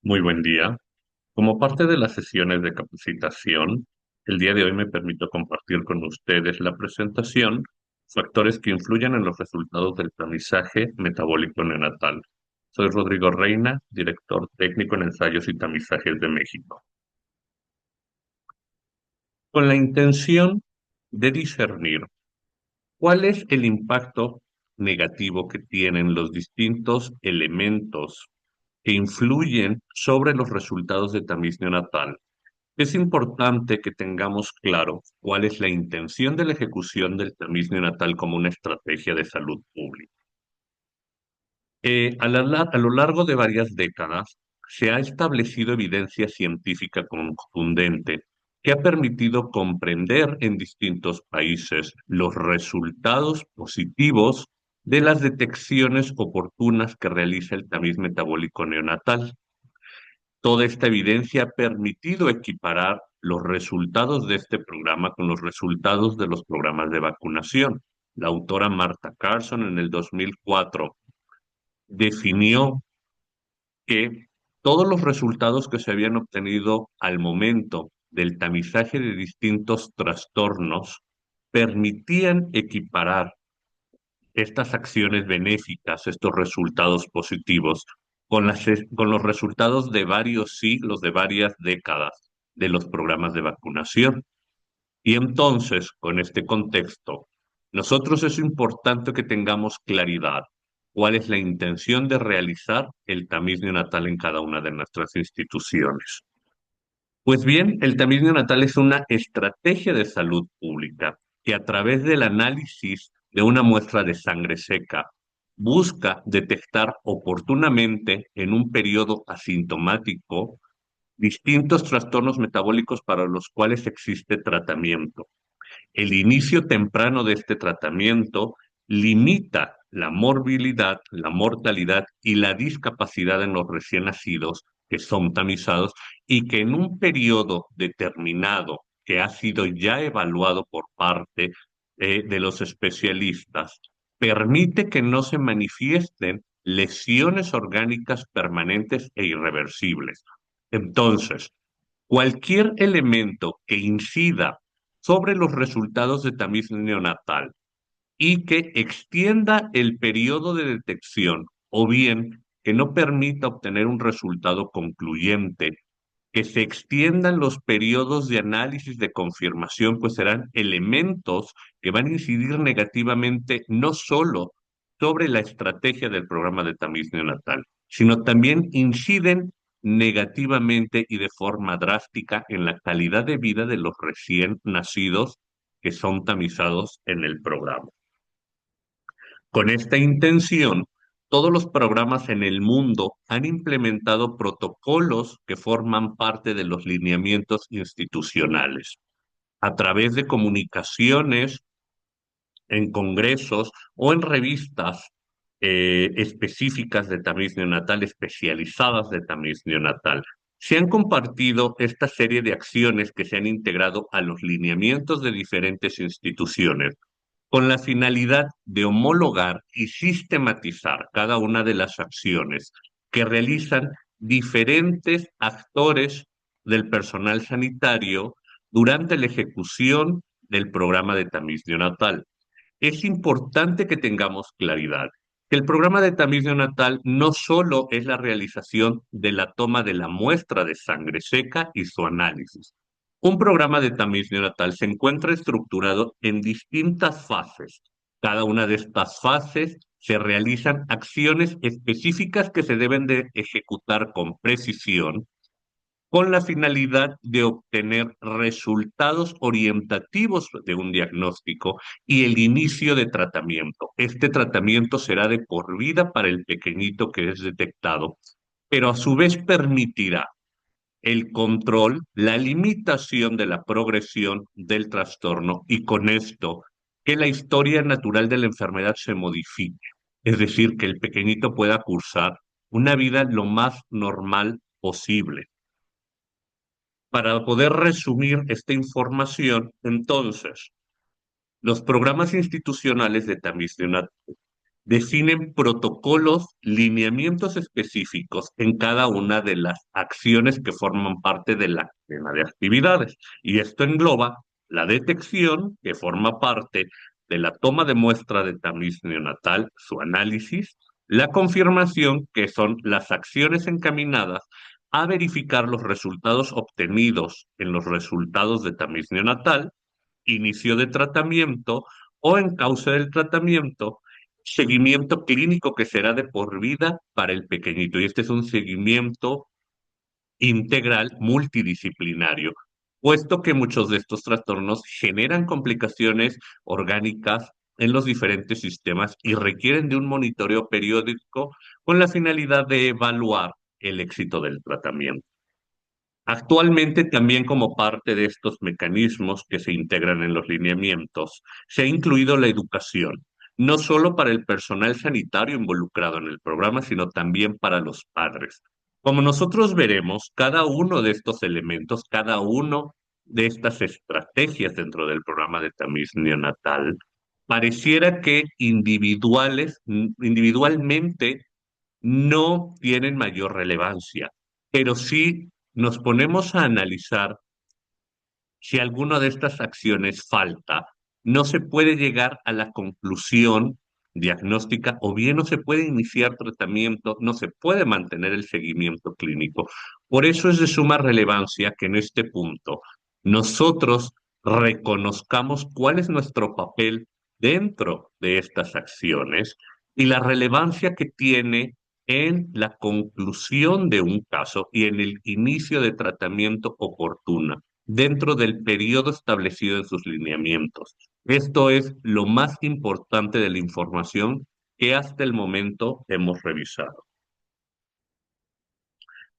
Muy buen día. Como parte de las sesiones de capacitación, el día de hoy me permito compartir con ustedes la presentación Factores que influyen en los resultados del tamizaje metabólico neonatal. Soy Rodrigo Reina, director técnico en ensayos y tamizajes de México. Con la intención de discernir cuál es el impacto negativo que tienen los distintos elementos que influyen sobre los resultados de tamiz neonatal. Es importante que tengamos claro cuál es la intención de la ejecución del tamiz neonatal como una estrategia de salud pública. A lo largo de varias décadas, se ha establecido evidencia científica contundente que ha permitido comprender en distintos países los resultados positivos de las detecciones oportunas que realiza el tamiz metabólico neonatal. Toda esta evidencia ha permitido equiparar los resultados de este programa con los resultados de los programas de vacunación. La autora Marta Carson en el 2004 definió que todos los resultados que se habían obtenido al momento del tamizaje de distintos trastornos permitían equiparar estas acciones benéficas, estos resultados positivos, con los resultados de varios siglos, de varias décadas de los programas de vacunación. Y entonces, con este contexto, nosotros es importante que tengamos claridad cuál es la intención de realizar el tamiz neonatal en cada una de nuestras instituciones. Pues bien, el tamiz neonatal es una estrategia de salud pública que a través del análisis de una muestra de sangre seca busca detectar oportunamente en un periodo asintomático distintos trastornos metabólicos para los cuales existe tratamiento. El inicio temprano de este tratamiento limita la morbilidad, la mortalidad y la discapacidad en los recién nacidos que son tamizados y que en un periodo determinado que ha sido ya evaluado por parte de los especialistas, permite que no se manifiesten lesiones orgánicas permanentes e irreversibles. Entonces, cualquier elemento que incida sobre los resultados de tamiz neonatal y que extienda el periodo de detección o bien que no permita obtener un resultado concluyente, que se extiendan los periodos de análisis de confirmación, pues serán elementos que van a incidir negativamente no solo sobre la estrategia del programa de tamiz neonatal, sino también inciden negativamente y de forma drástica en la calidad de vida de los recién nacidos que son tamizados en el programa. Con esta intención, todos los programas en el mundo han implementado protocolos que forman parte de los lineamientos institucionales. A través de comunicaciones, en congresos o en revistas específicas de tamiz neonatal, especializadas de tamiz neonatal, se han compartido esta serie de acciones que se han integrado a los lineamientos de diferentes instituciones con la finalidad de homologar y sistematizar cada una de las acciones que realizan diferentes actores del personal sanitario durante la ejecución del programa de tamiz neonatal. Es importante que tengamos claridad que el programa de tamiz neonatal no solo es la realización de la toma de la muestra de sangre seca y su análisis. Un programa de tamiz neonatal se encuentra estructurado en distintas fases. Cada una de estas fases se realizan acciones específicas que se deben de ejecutar con precisión con la finalidad de obtener resultados orientativos de un diagnóstico y el inicio de tratamiento. Este tratamiento será de por vida para el pequeñito que es detectado, pero a su vez permitirá el control, la limitación de la progresión del trastorno y con esto que la historia natural de la enfermedad se modifique. Es decir, que el pequeñito pueda cursar una vida lo más normal posible. Para poder resumir esta información, entonces, los programas institucionales de tamiz neonatal definen protocolos, lineamientos específicos en cada una de las acciones que forman parte de la cadena de actividades. Y esto engloba la detección, que forma parte de la toma de muestra de tamiz neonatal, su análisis, la confirmación, que son las acciones encaminadas a verificar los resultados obtenidos en los resultados de tamiz neonatal, inicio de tratamiento o en causa del tratamiento, seguimiento clínico que será de por vida para el pequeñito. Y este es un seguimiento integral multidisciplinario, puesto que muchos de estos trastornos generan complicaciones orgánicas en los diferentes sistemas y requieren de un monitoreo periódico con la finalidad de evaluar el éxito del tratamiento. Actualmente, también como parte de estos mecanismos que se integran en los lineamientos, se ha incluido la educación, no solo para el personal sanitario involucrado en el programa, sino también para los padres. Como nosotros veremos, cada uno de estos elementos, cada uno de estas estrategias dentro del programa de tamiz neonatal, pareciera que individualmente no tienen mayor relevancia, pero si nos ponemos a analizar si alguna de estas acciones falta, no se puede llegar a la conclusión diagnóstica o bien no se puede iniciar tratamiento, no se puede mantener el seguimiento clínico. Por eso es de suma relevancia que en este punto nosotros reconozcamos cuál es nuestro papel dentro de estas acciones y la relevancia que tiene en la conclusión de un caso y en el inicio de tratamiento oportuno dentro del periodo establecido en sus lineamientos. Esto es lo más importante de la información que hasta el momento hemos revisado.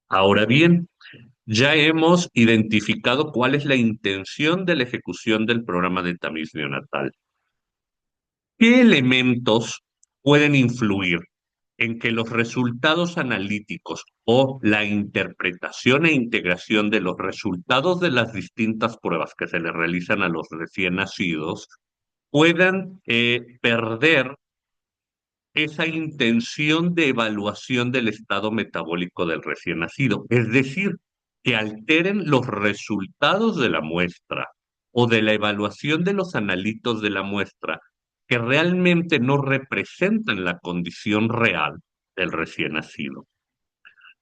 Ahora bien, ya hemos identificado cuál es la intención de la ejecución del programa de tamiz neonatal. ¿Qué elementos pueden influir en que los resultados analíticos o la interpretación e integración de los resultados de las distintas pruebas que se le realizan a los recién nacidos puedan perder esa intención de evaluación del estado metabólico del recién nacido? Es decir, que alteren los resultados de la muestra o de la evaluación de los analitos de la muestra que realmente no representan la condición real del recién nacido.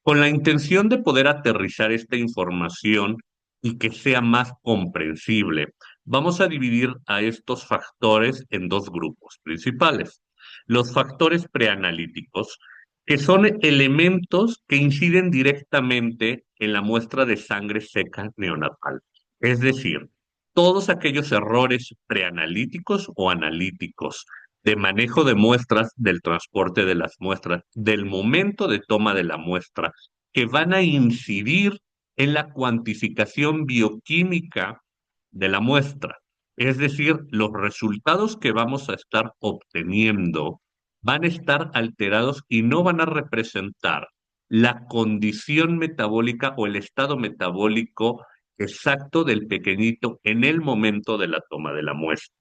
Con la intención de poder aterrizar esta información y que sea más comprensible, vamos a dividir a estos factores en dos grupos principales. Los factores preanalíticos, que son elementos que inciden directamente en la muestra de sangre seca neonatal. Es decir, todos aquellos errores preanalíticos o analíticos de manejo de muestras, del transporte de las muestras, del momento de toma de la muestra, que van a incidir en la cuantificación bioquímica de la muestra. Es decir, los resultados que vamos a estar obteniendo van a estar alterados y no van a representar la condición metabólica o el estado metabólico exacto del pequeñito en el momento de la toma de la muestra.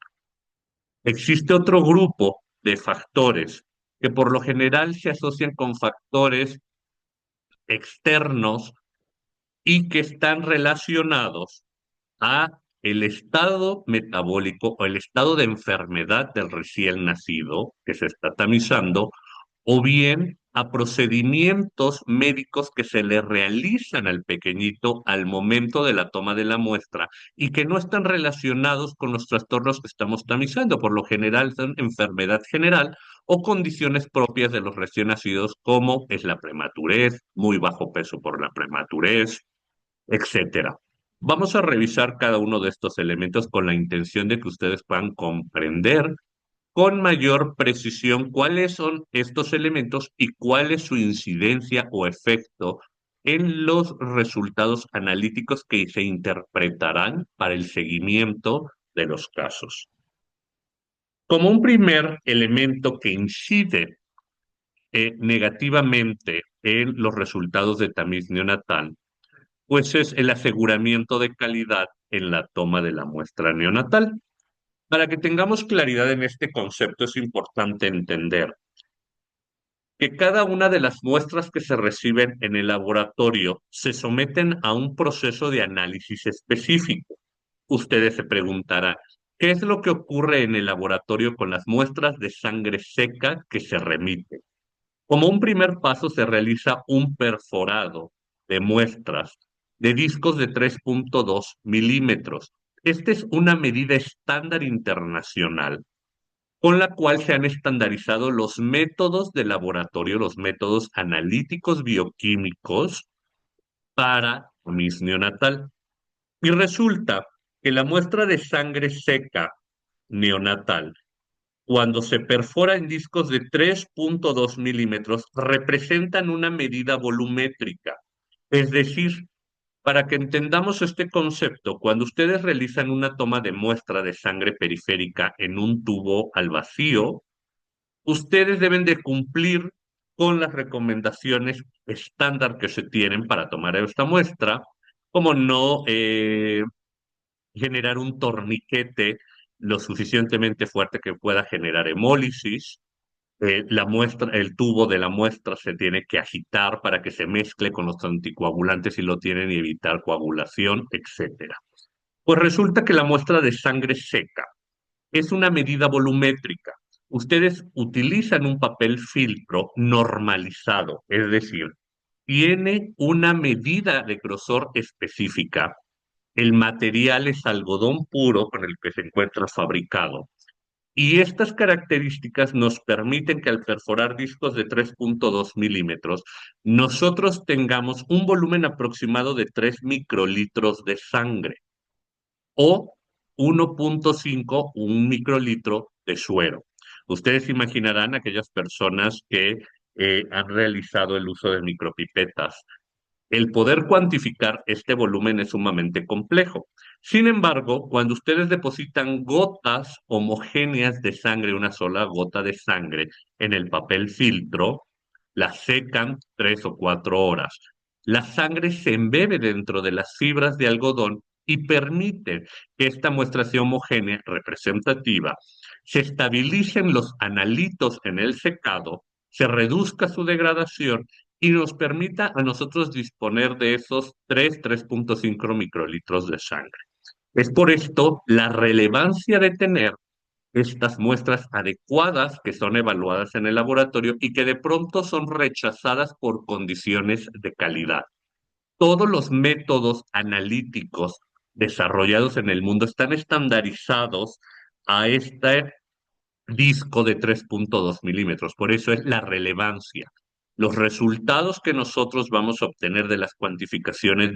Existe otro grupo de factores que por lo general se asocian con factores externos y que están relacionados a el estado metabólico o el estado de enfermedad del recién nacido que se está tamizando, o bien a procedimientos médicos que se le realizan al pequeñito al momento de la toma de la muestra y que no están relacionados con los trastornos que estamos tamizando. Por lo general son enfermedad general o condiciones propias de los recién nacidos, como es la prematurez, muy bajo peso por la prematurez, etcétera. Vamos a revisar cada uno de estos elementos con la intención de que ustedes puedan comprender con mayor precisión cuáles son estos elementos y cuál es su incidencia o efecto en los resultados analíticos que se interpretarán para el seguimiento de los casos. Como un primer elemento que incide negativamente en los resultados de tamiz neonatal, pues es el aseguramiento de calidad en la toma de la muestra neonatal. Para que tengamos claridad en este concepto es importante entender que cada una de las muestras que se reciben en el laboratorio se someten a un proceso de análisis específico. Ustedes se preguntarán, ¿qué es lo que ocurre en el laboratorio con las muestras de sangre seca que se remiten? Como un primer paso se realiza un perforado de muestras de discos de 3,2 milímetros. Esta es una medida estándar internacional con la cual se han estandarizado los métodos de laboratorio, los métodos analíticos bioquímicos para mis neonatal. Y resulta que la muestra de sangre seca neonatal, cuando se perfora en discos de 3,2 milímetros, representan una medida volumétrica. Es decir, para que entendamos este concepto, cuando ustedes realizan una toma de muestra de sangre periférica en un tubo al vacío, ustedes deben de cumplir con las recomendaciones estándar que se tienen para tomar esta muestra, como no generar un torniquete lo suficientemente fuerte que pueda generar hemólisis. La muestra, el tubo de la muestra se tiene que agitar para que se mezcle con los anticoagulantes si lo tienen y evitar coagulación, etcétera. Pues resulta que la muestra de sangre seca es una medida volumétrica. Ustedes utilizan un papel filtro normalizado, es decir, tiene una medida de grosor específica. El material es algodón puro con el que se encuentra fabricado. Y estas características nos permiten que al perforar discos de 3,2 milímetros, nosotros tengamos un volumen aproximado de 3 microlitros de sangre o 1,5, un microlitro de suero. Ustedes imaginarán aquellas personas que han realizado el uso de micropipetas. El poder cuantificar este volumen es sumamente complejo. Sin embargo, cuando ustedes depositan gotas homogéneas de sangre, una sola gota de sangre, en el papel filtro, la secan 3 o 4 horas. La sangre se embebe dentro de las fibras de algodón y permite que esta muestra sea homogénea, representativa, se estabilicen los analitos en el secado, se reduzca su degradación y nos permita a nosotros disponer de esos 3,5 microlitros de sangre. Es por esto la relevancia de tener estas muestras adecuadas que son evaluadas en el laboratorio y que de pronto son rechazadas por condiciones de calidad. Todos los métodos analíticos desarrollados en el mundo están estandarizados a este disco de 3,2 milímetros. Por eso es la relevancia. Los resultados que nosotros vamos a obtener de las cuantificaciones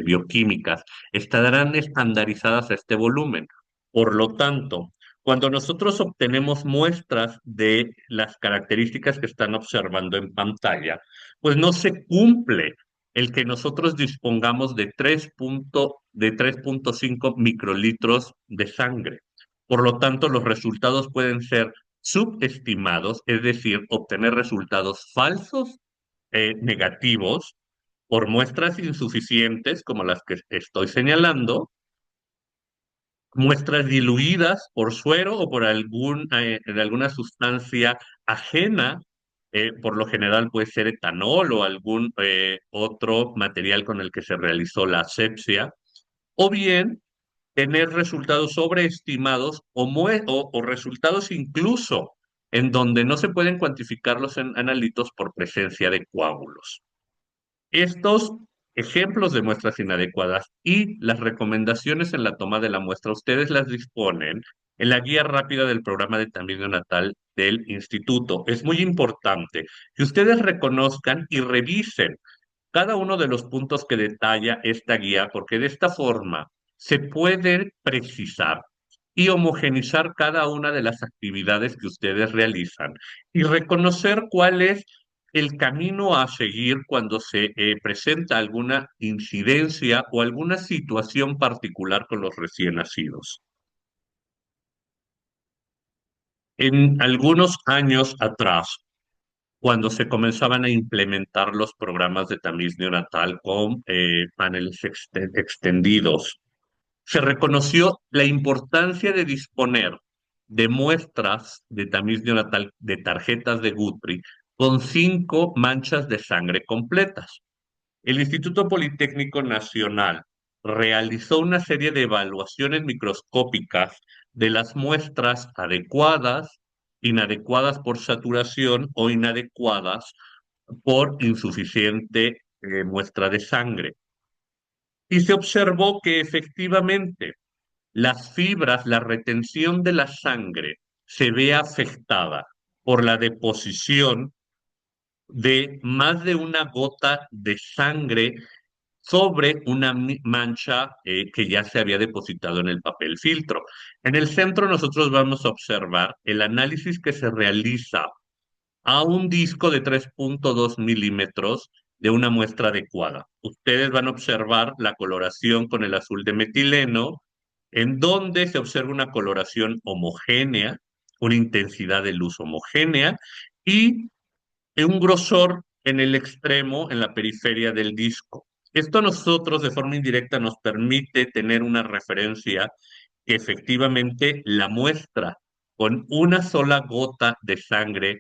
bioquímicas estarán estandarizadas a este volumen. Por lo tanto, cuando nosotros obtenemos muestras de las características que están observando en pantalla, pues no se cumple el que nosotros dispongamos de 3,5 microlitros de sangre. Por lo tanto, los resultados pueden ser subestimados, es decir, obtener resultados falsos, negativos, por muestras insuficientes, como las que estoy señalando, muestras diluidas por suero o por alguna sustancia ajena, por lo general puede ser etanol o algún otro material con el que se realizó la asepsia, o bien tener resultados sobreestimados o resultados incluso en donde no se pueden cuantificar los analitos por presencia de coágulos. Estos ejemplos de muestras inadecuadas y las recomendaciones en la toma de la muestra, ustedes las disponen en la guía rápida del programa de tamiz natal del instituto. Es muy importante que ustedes reconozcan y revisen cada uno de los puntos que detalla esta guía, porque de esta forma se puede precisar y homogenizar cada una de las actividades que ustedes realizan y reconocer cuál es el camino a seguir cuando se presenta alguna incidencia o alguna situación particular con los recién nacidos. En algunos años atrás, cuando se comenzaban a implementar los programas de tamiz neonatal con paneles extendidos, se reconoció la importancia de disponer de muestras de tamiz neonatal de tarjetas de Guthrie con 5 manchas de sangre completas. El Instituto Politécnico Nacional realizó una serie de evaluaciones microscópicas de las muestras adecuadas, inadecuadas por saturación o inadecuadas por insuficiente muestra de sangre. Y se observó que efectivamente las fibras, la retención de la sangre se ve afectada por la deposición de más de una gota de sangre sobre una mancha que ya se había depositado en el papel filtro. En el centro nosotros vamos a observar el análisis que se realiza a un disco de 3,2 milímetros de una muestra adecuada. Ustedes van a observar la coloración con el azul de metileno, en donde se observa una coloración homogénea, una intensidad de luz homogénea y un grosor en el extremo, en la periferia del disco. Esto a nosotros de forma indirecta nos permite tener una referencia que efectivamente la muestra con una sola gota de sangre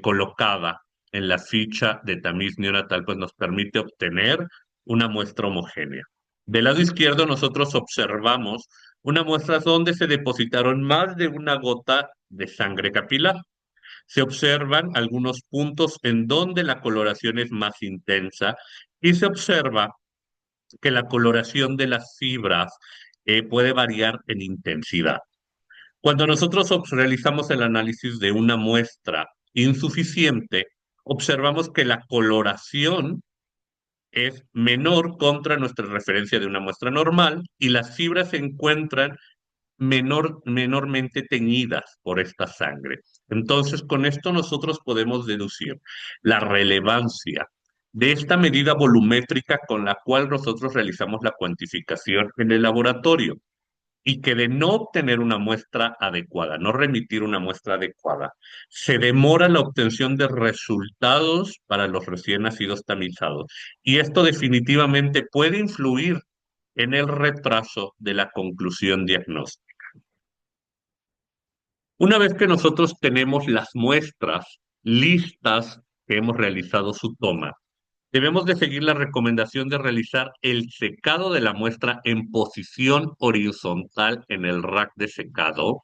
colocada en la ficha de tamiz neonatal, pues nos permite obtener una muestra homogénea. Del lado izquierdo nosotros observamos una muestra donde se depositaron más de una gota de sangre capilar. Se observan algunos puntos en donde la coloración es más intensa y se observa que la coloración de las fibras puede variar en intensidad. Cuando nosotros realizamos el análisis de una muestra insuficiente, observamos que la coloración es menor contra nuestra referencia de una muestra normal y las fibras se encuentran menormente teñidas por esta sangre. Entonces, con esto nosotros podemos deducir la relevancia de esta medida volumétrica con la cual nosotros realizamos la cuantificación en el laboratorio y que de no obtener una muestra adecuada, no remitir una muestra adecuada, se demora la obtención de resultados para los recién nacidos tamizados. Y esto definitivamente puede influir en el retraso de la conclusión diagnóstica. Una vez que nosotros tenemos las muestras listas que hemos realizado su toma, debemos de seguir la recomendación de realizar el secado de la muestra en posición horizontal en el rack de secado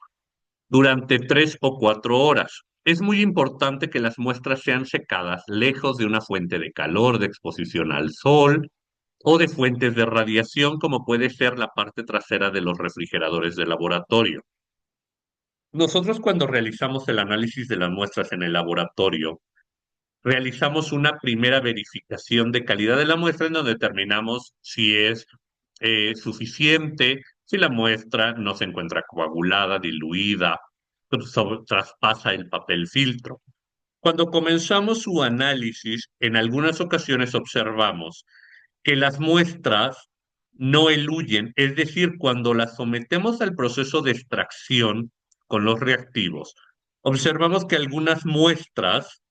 durante 3 o 4 horas. Es muy importante que las muestras sean secadas lejos de una fuente de calor, de exposición al sol o de fuentes de radiación, como puede ser la parte trasera de los refrigeradores de laboratorio. Nosotros cuando realizamos el análisis de las muestras en el laboratorio, realizamos una primera verificación de calidad de la muestra en donde determinamos si es suficiente, si la muestra no se encuentra coagulada, diluida, traspasa el papel filtro. Cuando comenzamos su análisis, en algunas ocasiones observamos que las muestras no eluyen, es decir, cuando las sometemos al proceso de extracción con los reactivos, observamos que algunas muestras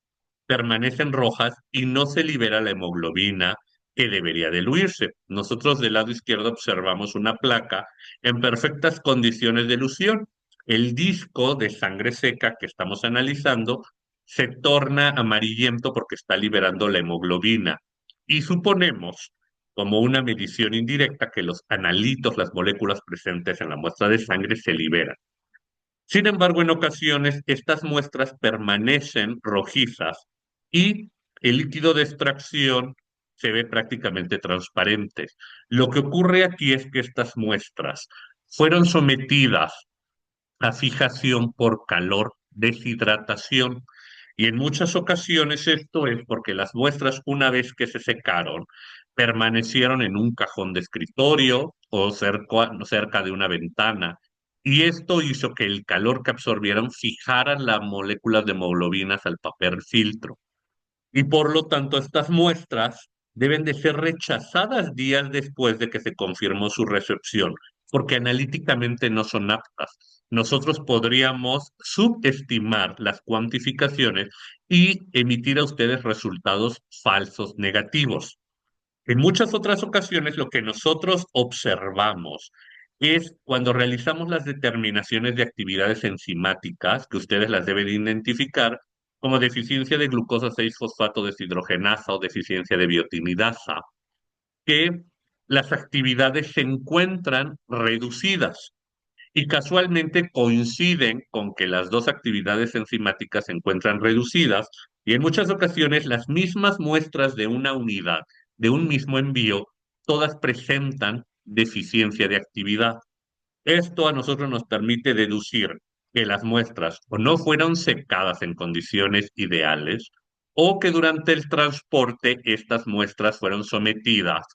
permanecen rojas y no se libera la hemoglobina que debería diluirse. Nosotros del lado izquierdo observamos una placa en perfectas condiciones de elusión. El disco de sangre seca que estamos analizando se torna amarillento porque está liberando la hemoglobina. Y suponemos, como una medición indirecta, que los analitos, las moléculas presentes en la muestra de sangre, se liberan. Sin embargo, en ocasiones estas muestras permanecen rojizas y el líquido de extracción se ve prácticamente transparente. Lo que ocurre aquí es que estas muestras fueron sometidas a fijación por calor, deshidratación, y en muchas ocasiones esto es porque las muestras, una vez que se secaron, permanecieron en un cajón de escritorio o cerca de una ventana. Y esto hizo que el calor que absorbieron fijara las moléculas de hemoglobinas al papel filtro. Y por lo tanto, estas muestras deben de ser rechazadas días después de que se confirmó su recepción, porque analíticamente no son aptas. Nosotros podríamos subestimar las cuantificaciones y emitir a ustedes resultados falsos negativos. En muchas otras ocasiones, lo que nosotros observamos es cuando realizamos las determinaciones de actividades enzimáticas, que ustedes las deben identificar, como deficiencia de glucosa 6-fosfato deshidrogenasa o deficiencia de biotinidasa, que las actividades se encuentran reducidas y casualmente coinciden con que las dos actividades enzimáticas se encuentran reducidas y en muchas ocasiones las mismas muestras de una unidad, de un mismo envío, todas presentan deficiencia de actividad. Esto a nosotros nos permite deducir que las muestras o no fueron secadas en condiciones ideales o que durante el transporte estas muestras fueron sometidas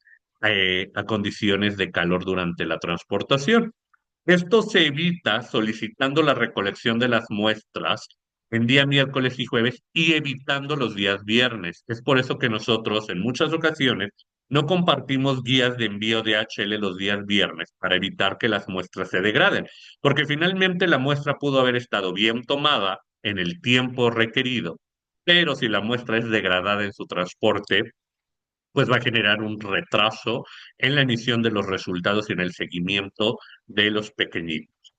a condiciones de calor durante la transportación. Esto se evita solicitando la recolección de las muestras en día miércoles y jueves y evitando los días viernes. Es por eso que nosotros en muchas ocasiones no compartimos guías de envío de HL los días viernes para evitar que las muestras se degraden, porque finalmente la muestra pudo haber estado bien tomada en el tiempo requerido, pero si la muestra es degradada en su transporte, pues va a generar un retraso en la emisión de los resultados y en el seguimiento de los pequeñitos.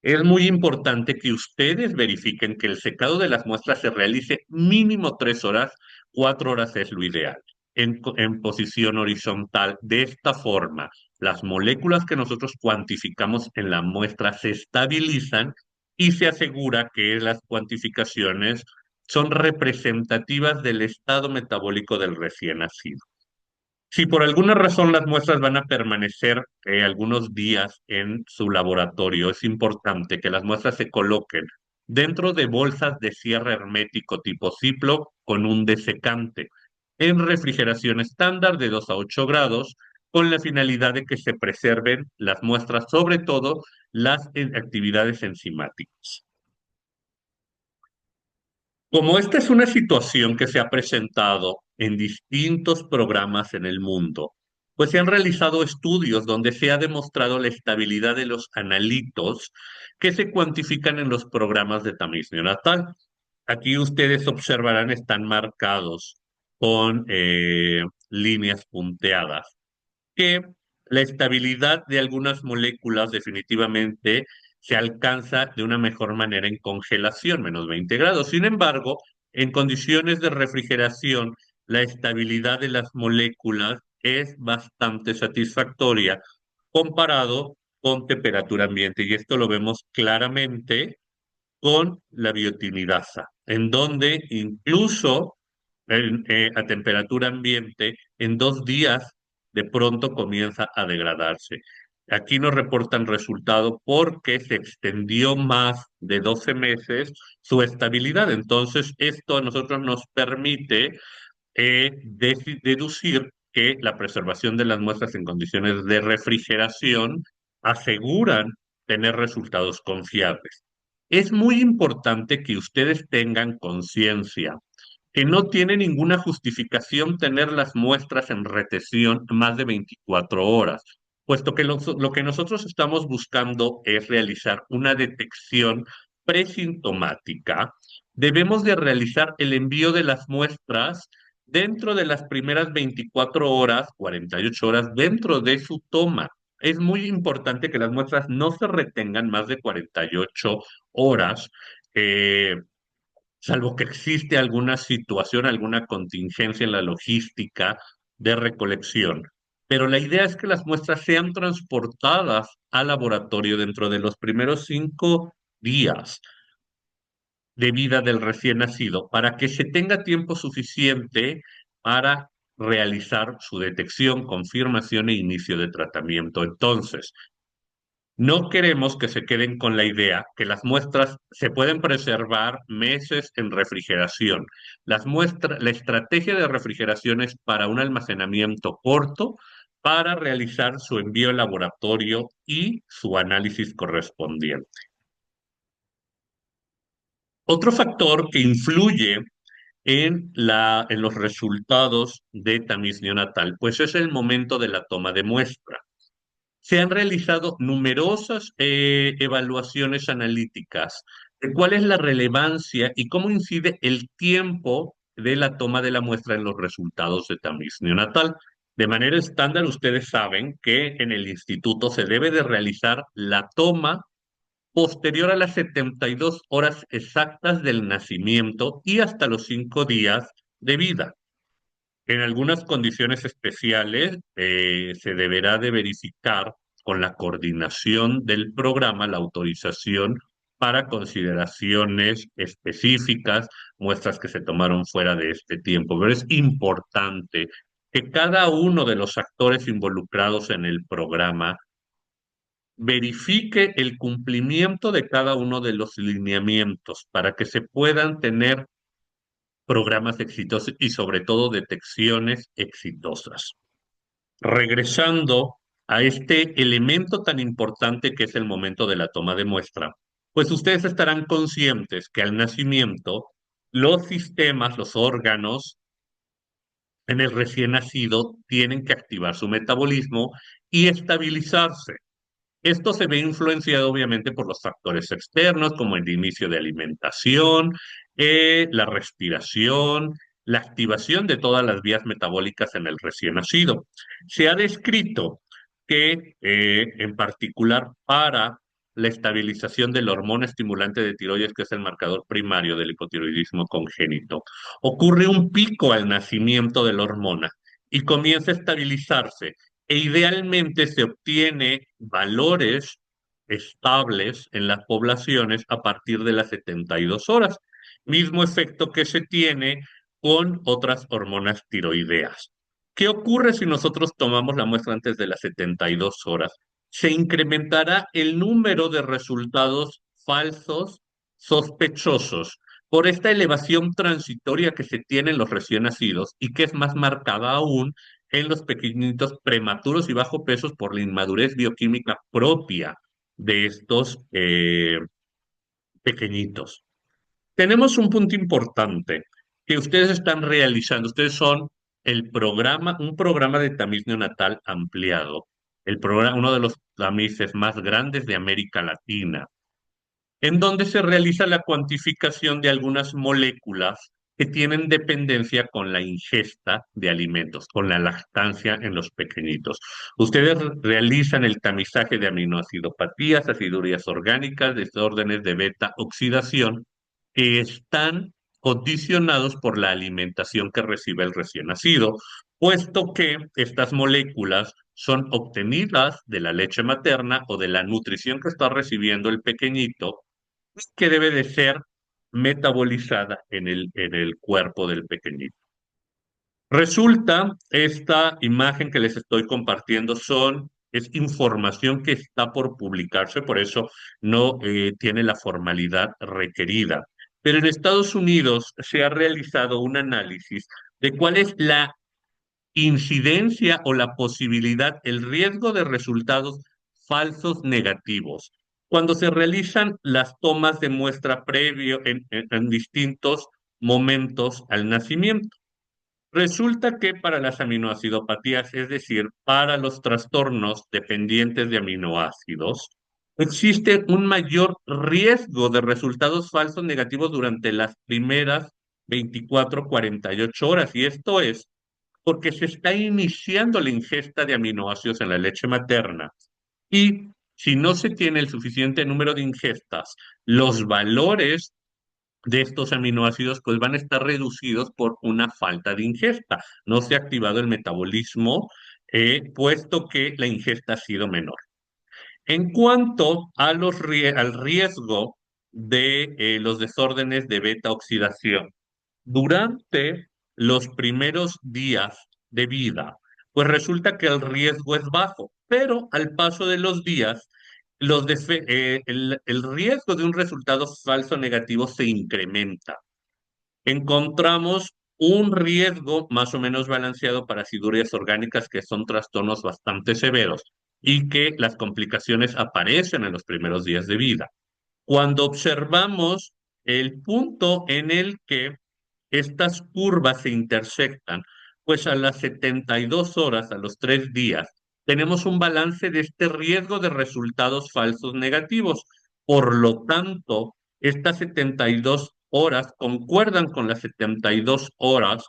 Es muy importante que ustedes verifiquen que el secado de las muestras se realice mínimo 3 horas, 4 horas es lo ideal, en posición horizontal. De esta forma, las moléculas que nosotros cuantificamos en la muestra se estabilizan y se asegura que las cuantificaciones son representativas del estado metabólico del recién nacido. Si por alguna razón las muestras van a permanecer algunos días en su laboratorio, es importante que las muestras se coloquen dentro de bolsas de cierre hermético tipo Ziploc con un desecante en refrigeración estándar de 2 a 8 grados con la finalidad de que se preserven las muestras, sobre todo las actividades enzimáticas. Como esta es una situación que se ha presentado en distintos programas en el mundo, pues se han realizado estudios donde se ha demostrado la estabilidad de los analitos que se cuantifican en los programas de tamiz neonatal. Aquí ustedes observarán, están marcados con líneas punteadas que la estabilidad de algunas moléculas definitivamente se alcanza de una mejor manera en congelación, -20 grados. Sin embargo, en condiciones de refrigeración, la estabilidad de las moléculas es bastante satisfactoria comparado con temperatura ambiente. Y esto lo vemos claramente con la biotinidasa, en donde incluso a temperatura ambiente, en 2 días de pronto comienza a degradarse. Aquí nos reportan resultado porque se extendió más de 12 meses su estabilidad. Entonces, esto a nosotros nos permite deducir que la preservación de las muestras en condiciones de refrigeración aseguran tener resultados confiables. Es muy importante que ustedes tengan conciencia que no tiene ninguna justificación tener las muestras en retención más de 24 horas, puesto que lo que nosotros estamos buscando es realizar una detección presintomática. Debemos de realizar el envío de las muestras dentro de las primeras 24 horas, 48 horas, dentro de su toma. Es muy importante que las muestras no se retengan más de 48 horas. eh, Salvo que existe alguna situación, alguna contingencia en la logística de recolección. Pero la idea es que las muestras sean transportadas al laboratorio dentro de los primeros 5 días de vida del recién nacido para que se tenga tiempo suficiente para realizar su detección, confirmación e inicio de tratamiento. Entonces, no queremos que se queden con la idea que las muestras se pueden preservar meses en refrigeración. La estrategia de refrigeración es para un almacenamiento corto para realizar su envío al laboratorio y su análisis correspondiente. Otro factor que influye en los resultados de tamiz neonatal, pues es el momento de la toma de muestra. Se han realizado numerosas evaluaciones analíticas de cuál es la relevancia y cómo incide el tiempo de la toma de la muestra en los resultados de tamiz neonatal. De manera estándar, ustedes saben que en el instituto se debe de realizar la toma posterior a las 72 horas exactas del nacimiento y hasta los 5 días de vida. En algunas condiciones especiales, se deberá de verificar con la coordinación del programa la autorización para consideraciones específicas, muestras que se tomaron fuera de este tiempo. Pero es importante que cada uno de los actores involucrados en el programa verifique el cumplimiento de cada uno de los lineamientos para que se puedan tener programas exitosos y sobre todo detecciones exitosas. Regresando a este elemento tan importante que es el momento de la toma de muestra, pues ustedes estarán conscientes que al nacimiento los sistemas, los órganos en el recién nacido tienen que activar su metabolismo y estabilizarse. Esto se ve influenciado obviamente por los factores externos, como el inicio de alimentación, la respiración, la activación de todas las vías metabólicas en el recién nacido. Se ha descrito que, en particular para la estabilización de la hormona estimulante de tiroides, que es el marcador primario del hipotiroidismo congénito, ocurre un pico al nacimiento de la hormona y comienza a estabilizarse e idealmente se obtiene valores estables en las poblaciones a partir de las 72 horas, mismo efecto que se tiene con otras hormonas tiroideas. ¿Qué ocurre si nosotros tomamos la muestra antes de las 72 horas? Se incrementará el número de resultados falsos sospechosos por esta elevación transitoria que se tiene en los recién nacidos y que es más marcada aún en los pequeñitos prematuros y bajo pesos por la inmadurez bioquímica propia de estos pequeñitos. Tenemos un punto importante que ustedes están realizando. Ustedes son un programa de tamiz neonatal ampliado, el programa, uno de los tamices más grandes de América Latina, en donde se realiza la cuantificación de algunas moléculas que tienen dependencia con la ingesta de alimentos, con la lactancia en los pequeñitos. Ustedes realizan el tamizaje de aminoacidopatías, acidurías orgánicas, desórdenes de beta oxidación, que están condicionados por la alimentación que recibe el recién nacido, puesto que estas moléculas son obtenidas de la leche materna o de la nutrición que está recibiendo el pequeñito, que debe de ser metabolizada en el cuerpo del pequeñito. Resulta, esta imagen que les estoy compartiendo es información que está por publicarse, por eso no tiene la formalidad requerida. Pero en Estados Unidos se ha realizado un análisis de cuál es la incidencia o la posibilidad, el riesgo de resultados falsos negativos. Cuando se realizan las tomas de muestra previo en distintos momentos al nacimiento. Resulta que para las aminoacidopatías, es decir, para los trastornos dependientes de aminoácidos, existe un mayor riesgo de resultados falsos negativos durante las primeras 24 a 48 horas. Y esto es porque se está iniciando la ingesta de aminoácidos en la leche materna. Y si no se tiene el suficiente número de ingestas, los valores de estos aminoácidos pues van a estar reducidos por una falta de ingesta. No se ha activado el metabolismo, puesto que la ingesta ha sido menor. En cuanto a al riesgo de los desórdenes de beta oxidación, durante los primeros días de vida, pues resulta que el riesgo es bajo, pero al paso de los días, el riesgo de un resultado falso negativo se incrementa. Encontramos un riesgo más o menos balanceado para acidurías orgánicas, que son trastornos bastante severos y que las complicaciones aparecen en los primeros días de vida. Cuando observamos el punto en el que estas curvas se intersectan, pues a las 72 horas, a los 3 días, tenemos un balance de este riesgo de resultados falsos negativos. Por lo tanto, estas 72 horas concuerdan con las 72 horas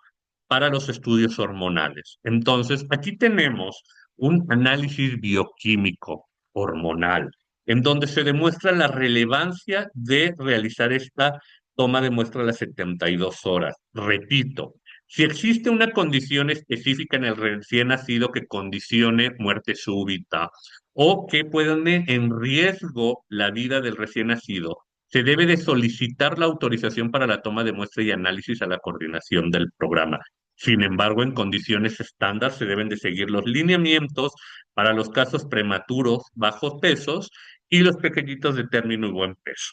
para los estudios hormonales. Entonces, aquí tenemos un análisis bioquímico hormonal. en donde se demuestra la relevancia de realizar esta toma de muestra a las 72 horas. Repito, si existe una condición específica en el recién nacido que condicione muerte súbita o que pone en riesgo la vida del recién nacido, se debe de solicitar la autorización para la toma de muestra y análisis a la coordinación del programa. Sin embargo, en condiciones estándar se deben de seguir los lineamientos para los casos prematuros, bajos pesos y los pequeñitos de término y buen peso.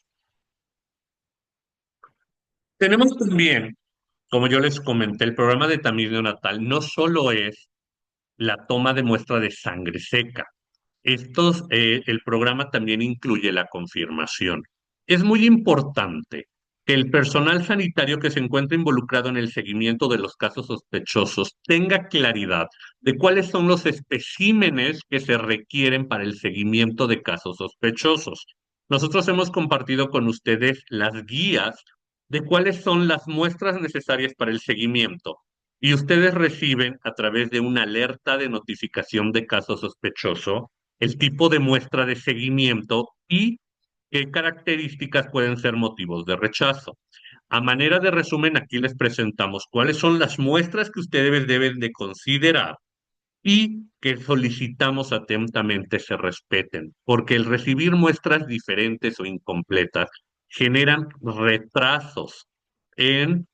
Tenemos también, como yo les comenté, el programa de tamiz neonatal no solo es la toma de muestra de sangre seca. El programa también incluye la confirmación. Es muy importante que el personal sanitario que se encuentre involucrado en el seguimiento de los casos sospechosos tenga claridad de cuáles son los especímenes que se requieren para el seguimiento de casos sospechosos. Nosotros hemos compartido con ustedes las guías de cuáles son las muestras necesarias para el seguimiento y ustedes reciben a través de una alerta de notificación de caso sospechoso el tipo de muestra de seguimiento y qué características pueden ser motivos de rechazo. A manera de resumen, aquí les presentamos cuáles son las muestras que ustedes deben de considerar y que solicitamos atentamente se respeten, porque el recibir muestras diferentes o incompletas generan retrasos en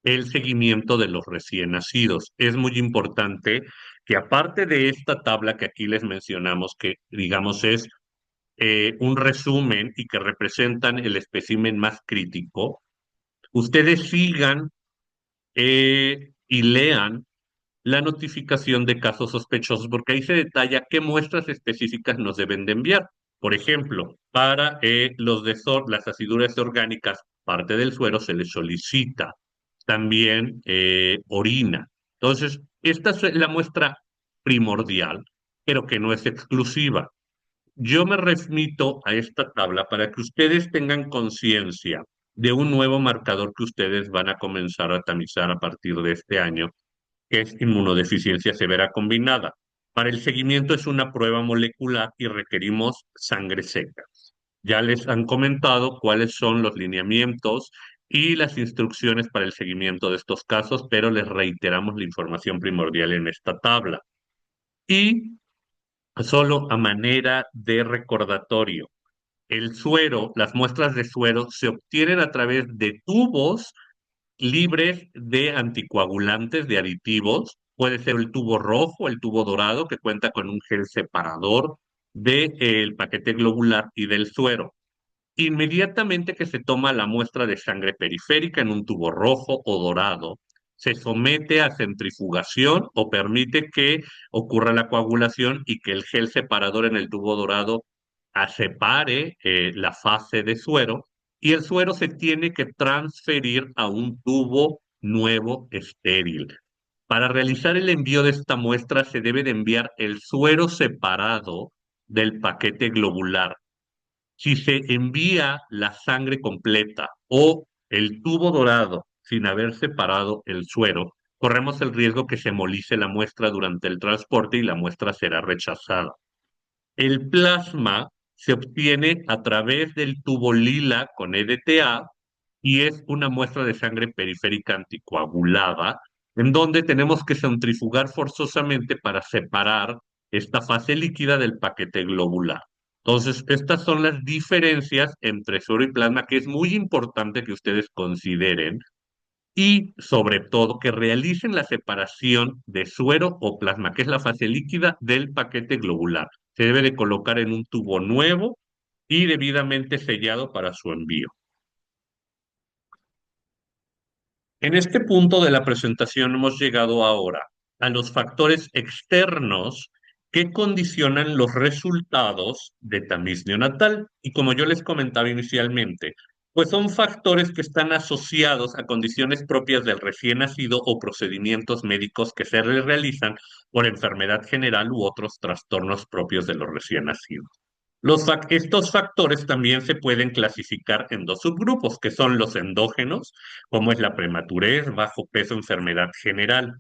el seguimiento de los recién nacidos. Es muy importante que aparte de esta tabla que aquí les mencionamos, que digamos es un resumen y que representan el espécimen más crítico, ustedes sigan y lean la notificación de casos sospechosos, porque ahí se detalla qué muestras específicas nos deben de enviar. Por ejemplo, para las asiduras orgánicas, parte del suero se les solicita también orina. Entonces, esta es la muestra primordial, pero que no es exclusiva. Yo me remito a esta tabla para que ustedes tengan conciencia de un nuevo marcador que ustedes van a comenzar a tamizar a partir de este año, que es inmunodeficiencia severa combinada. Para el seguimiento es una prueba molecular y requerimos sangre seca. Ya les han comentado cuáles son los lineamientos y las instrucciones para el seguimiento de estos casos, pero les reiteramos la información primordial en esta tabla. Y solo a manera de recordatorio, el suero, las muestras de suero se obtienen a través de tubos libres de anticoagulantes, de aditivos. Puede ser el tubo rojo, el tubo dorado, que cuenta con un gel separador del paquete globular y del suero. Inmediatamente que se toma la muestra de sangre periférica en un tubo rojo o dorado, se somete a centrifugación o permite que ocurra la coagulación y que el gel separador en el tubo dorado separe la fase de suero y el suero se tiene que transferir a un tubo nuevo estéril. Para realizar el envío de esta muestra se debe de enviar el suero separado del paquete globular. Si se envía la sangre completa o el tubo dorado sin haber separado el suero, corremos el riesgo que se hemolice la muestra durante el transporte y la muestra será rechazada. El plasma se obtiene a través del tubo lila con EDTA y es una muestra de sangre periférica anticoagulada, en donde tenemos que centrifugar forzosamente para separar esta fase líquida del paquete globular. Entonces, estas son las diferencias entre suero y plasma que es muy importante que ustedes consideren y sobre todo que realicen la separación de suero o plasma, que es la fase líquida del paquete globular. Se debe de colocar en un tubo nuevo y debidamente sellado para su envío. En este punto de la presentación hemos llegado ahora a los factores externos que condicionan los resultados de tamiz neonatal. Y como yo les comentaba inicialmente, pues son factores que están asociados a condiciones propias del recién nacido o procedimientos médicos que se realizan por enfermedad general u otros trastornos propios de los recién nacidos. Estos factores también se pueden clasificar en dos subgrupos, que son los endógenos, como es la prematurez, bajo peso, enfermedad general.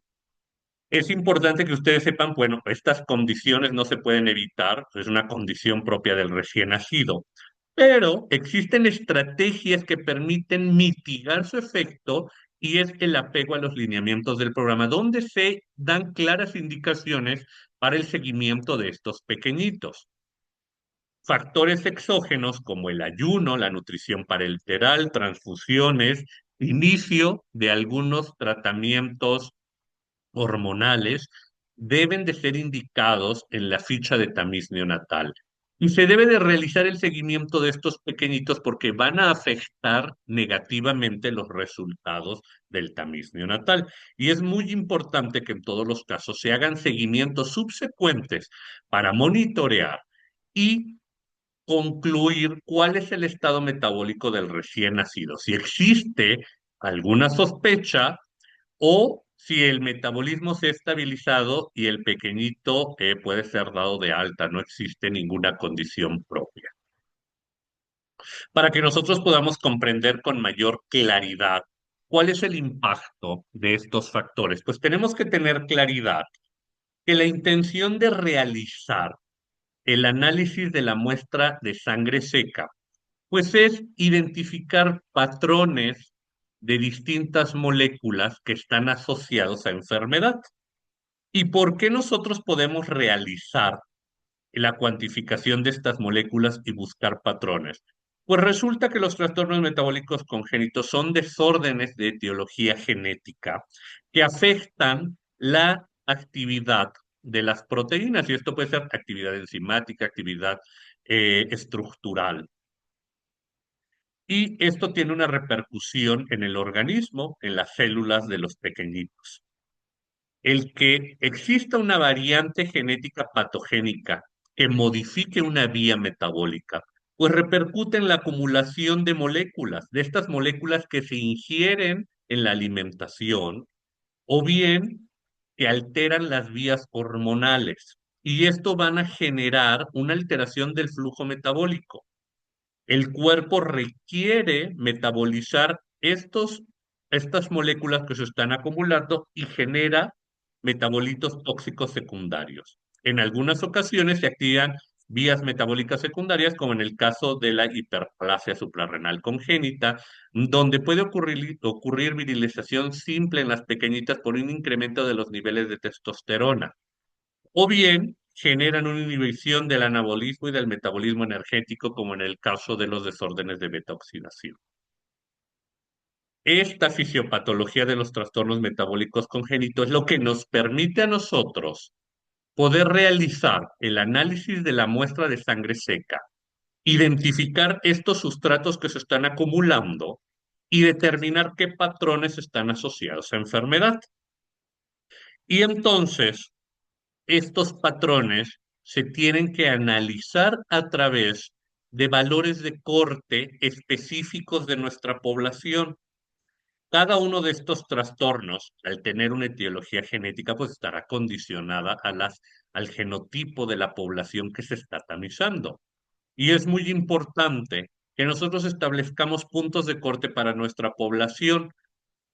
Es importante que ustedes sepan, bueno, estas condiciones no se pueden evitar, es una condición propia del recién nacido, pero existen estrategias que permiten mitigar su efecto y es el apego a los lineamientos del programa, donde se dan claras indicaciones para el seguimiento de estos pequeñitos. Factores exógenos como el ayuno, la nutrición parenteral, transfusiones, inicio de algunos tratamientos hormonales deben de ser indicados en la ficha de tamiz neonatal. Y se debe de realizar el seguimiento de estos pequeñitos porque van a afectar negativamente los resultados del tamiz neonatal. Y es muy importante que en todos los casos se hagan seguimientos subsecuentes para monitorear y concluir cuál es el estado metabólico del recién nacido. Si existe alguna sospecha, o si el metabolismo se ha estabilizado y el pequeñito puede ser dado de alta, no existe ninguna condición propia. Para que nosotros podamos comprender con mayor claridad cuál es el impacto de estos factores, pues tenemos que tener claridad que la intención de realizar el análisis de la muestra de sangre seca, pues es identificar patrones de distintas moléculas que están asociados a enfermedad. ¿Y por qué nosotros podemos realizar la cuantificación de estas moléculas y buscar patrones? Pues resulta que los trastornos metabólicos congénitos son desórdenes de etiología genética que afectan la actividad de las proteínas, y esto puede ser actividad enzimática, actividad estructural. Y esto tiene una repercusión en el organismo, en las células de los pequeñitos. El que exista una variante genética patogénica que modifique una vía metabólica, pues repercute en la acumulación de moléculas, de estas moléculas que se ingieren en la alimentación o bien que alteran las vías hormonales. Y esto van a generar una alteración del flujo metabólico. El cuerpo requiere metabolizar estas moléculas que se están acumulando y genera metabolitos tóxicos secundarios. En algunas ocasiones se activan vías metabólicas secundarias, como en el caso de la hiperplasia suprarrenal congénita, donde puede ocurrir virilización simple en las pequeñitas por un incremento de los niveles de testosterona o bien generan una inhibición del anabolismo y del metabolismo energético, como en el caso de los desórdenes de beta-oxidación. Esta fisiopatología de los trastornos metabólicos congénitos es lo que nos permite a nosotros poder realizar el análisis de la muestra de sangre seca, identificar estos sustratos que se están acumulando y determinar qué patrones están asociados a enfermedad. Y entonces, estos patrones se tienen que analizar a través de valores de corte específicos de nuestra población. Cada uno de estos trastornos, al tener una etiología genética, pues estará condicionada al genotipo de la población que se está tamizando. Y es muy importante que nosotros establezcamos puntos de corte para nuestra población.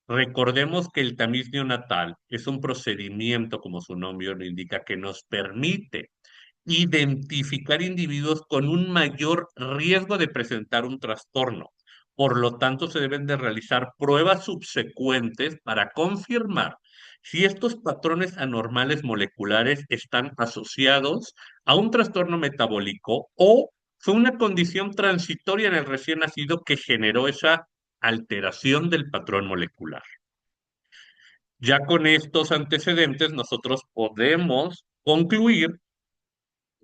Recordemos que el tamiz neonatal es un procedimiento, como su nombre lo indica, que nos permite identificar individuos con un mayor riesgo de presentar un trastorno. Por lo tanto, se deben de realizar pruebas subsecuentes para confirmar si estos patrones anormales moleculares están asociados a un trastorno metabólico o fue una condición transitoria en el recién nacido que generó esa alteración del patrón molecular. Ya con estos antecedentes, nosotros podemos concluir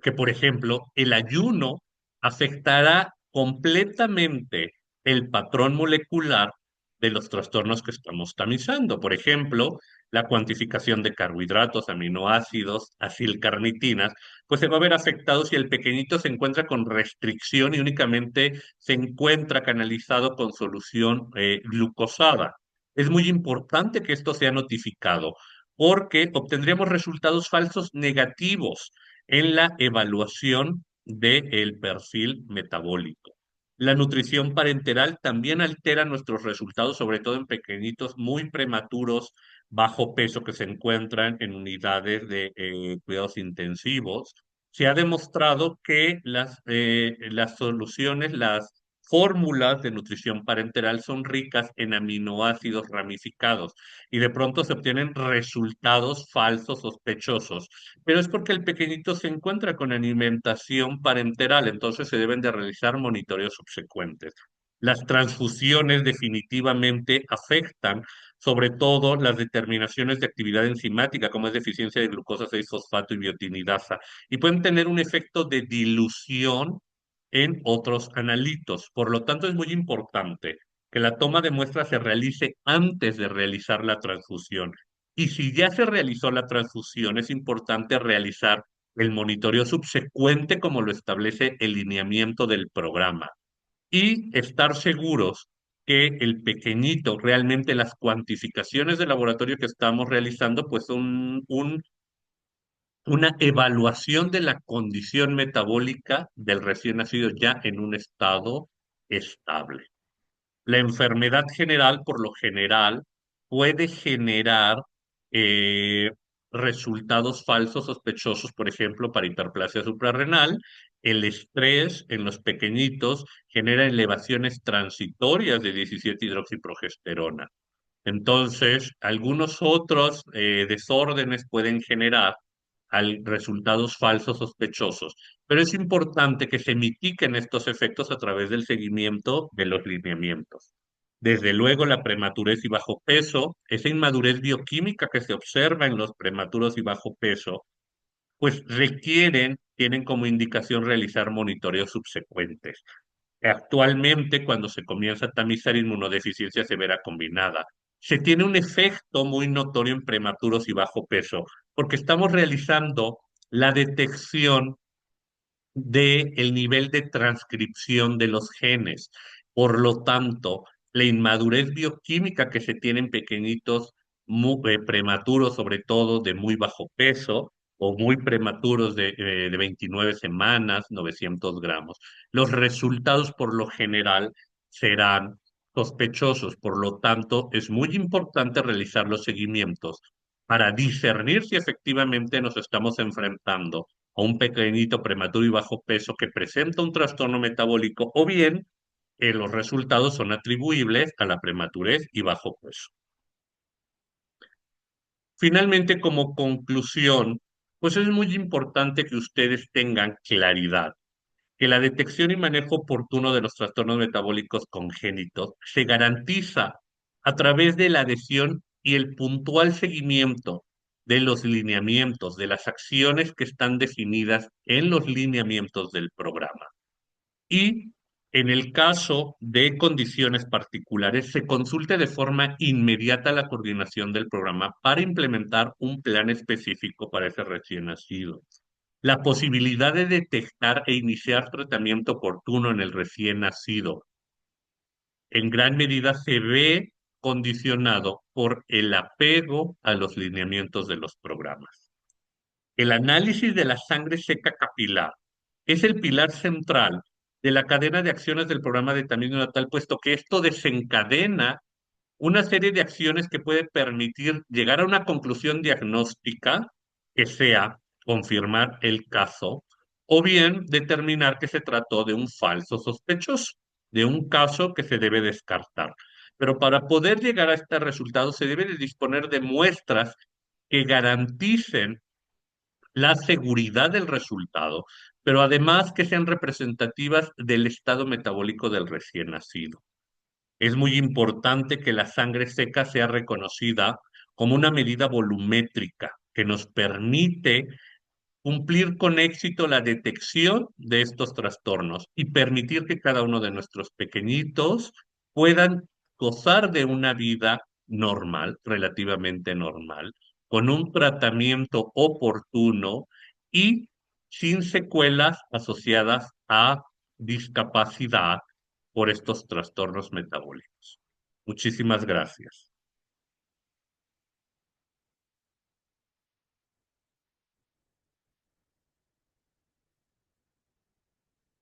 que, por ejemplo, el ayuno afectará completamente el patrón molecular de los trastornos que estamos tamizando. Por ejemplo, la cuantificación de carbohidratos, aminoácidos, acilcarnitinas, pues se va a ver afectado si el pequeñito se encuentra con restricción y únicamente se encuentra canalizado con solución glucosada. Es muy importante que esto sea notificado porque obtendríamos resultados falsos negativos en la evaluación del perfil metabólico. La nutrición parenteral también altera nuestros resultados, sobre todo en pequeñitos muy prematuros, bajo peso que se encuentran en unidades de cuidados intensivos. Se ha demostrado que las soluciones, las fórmulas de nutrición parenteral son ricas en aminoácidos ramificados y de pronto se obtienen resultados falsos, sospechosos, pero es porque el pequeñito se encuentra con alimentación parenteral, entonces se deben de realizar monitoreos subsecuentes. Las transfusiones definitivamente afectan sobre todo las determinaciones de actividad enzimática, como es deficiencia de glucosa 6-fosfato y biotinidasa, y pueden tener un efecto de dilución en otros analitos. Por lo tanto, es muy importante que la toma de muestras se realice antes de realizar la transfusión. Y si ya se realizó la transfusión, es importante realizar el monitoreo subsecuente como lo establece el lineamiento del programa y estar seguros que el pequeñito, realmente las cuantificaciones de laboratorio que estamos realizando, pues son una evaluación de la condición metabólica del recién nacido ya en un estado estable. La enfermedad general, por lo general, puede generar eh, resultados falsos sospechosos, por ejemplo, para hiperplasia suprarrenal. El estrés en los pequeñitos genera elevaciones transitorias de 17-hidroxiprogesterona. Entonces, algunos otros desórdenes pueden generar resultados falsos sospechosos, pero es importante que se mitiguen estos efectos a través del seguimiento de los lineamientos. Desde luego, la prematurez y bajo peso, esa inmadurez bioquímica que se observa en los prematuros y bajo peso, pues tienen como indicación realizar monitoreos subsecuentes. Actualmente, cuando se comienza a tamizar inmunodeficiencia severa combinada, se tiene un efecto muy notorio en prematuros y bajo peso, porque estamos realizando la detección del nivel de transcripción de los genes. Por lo tanto, la inmadurez bioquímica que se tiene en pequeñitos prematuros, sobre todo de muy bajo peso, o muy prematuros de 29 semanas, 900 gramos, los resultados por lo general serán sospechosos. Por lo tanto, es muy importante realizar los seguimientos para discernir si efectivamente nos estamos enfrentando a un pequeñito prematuro y bajo peso que presenta un trastorno metabólico o bien los resultados son atribuibles a la prematurez y bajo peso. Finalmente, como conclusión, pues es muy importante que ustedes tengan claridad que la detección y manejo oportuno de los trastornos metabólicos congénitos se garantiza a través de la adhesión y el puntual seguimiento de los lineamientos, de las acciones que están definidas en los lineamientos del programa. Y en el caso de condiciones particulares, se consulte de forma inmediata la coordinación del programa para implementar un plan específico para ese recién nacido. La posibilidad de detectar e iniciar tratamiento oportuno en el recién nacido en gran medida se ve condicionado por el apego a los lineamientos de los programas. El análisis de la sangre seca capilar es el pilar central de la cadena de acciones del programa de tamaño natal, puesto que esto desencadena una serie de acciones que puede permitir llegar a una conclusión diagnóstica que sea confirmar el caso o bien determinar que se trató de un falso sospechoso, de un caso que se debe descartar. Pero para poder llegar a este resultado se debe de disponer de muestras que garanticen la seguridad del resultado, pero además que sean representativas del estado metabólico del recién nacido. Es muy importante que la sangre seca sea reconocida como una medida volumétrica que nos permite cumplir con éxito la detección de estos trastornos y permitir que cada uno de nuestros pequeñitos puedan gozar de una vida normal, relativamente normal, con un tratamiento oportuno y sin secuelas asociadas a discapacidad por estos trastornos metabólicos. Muchísimas gracias.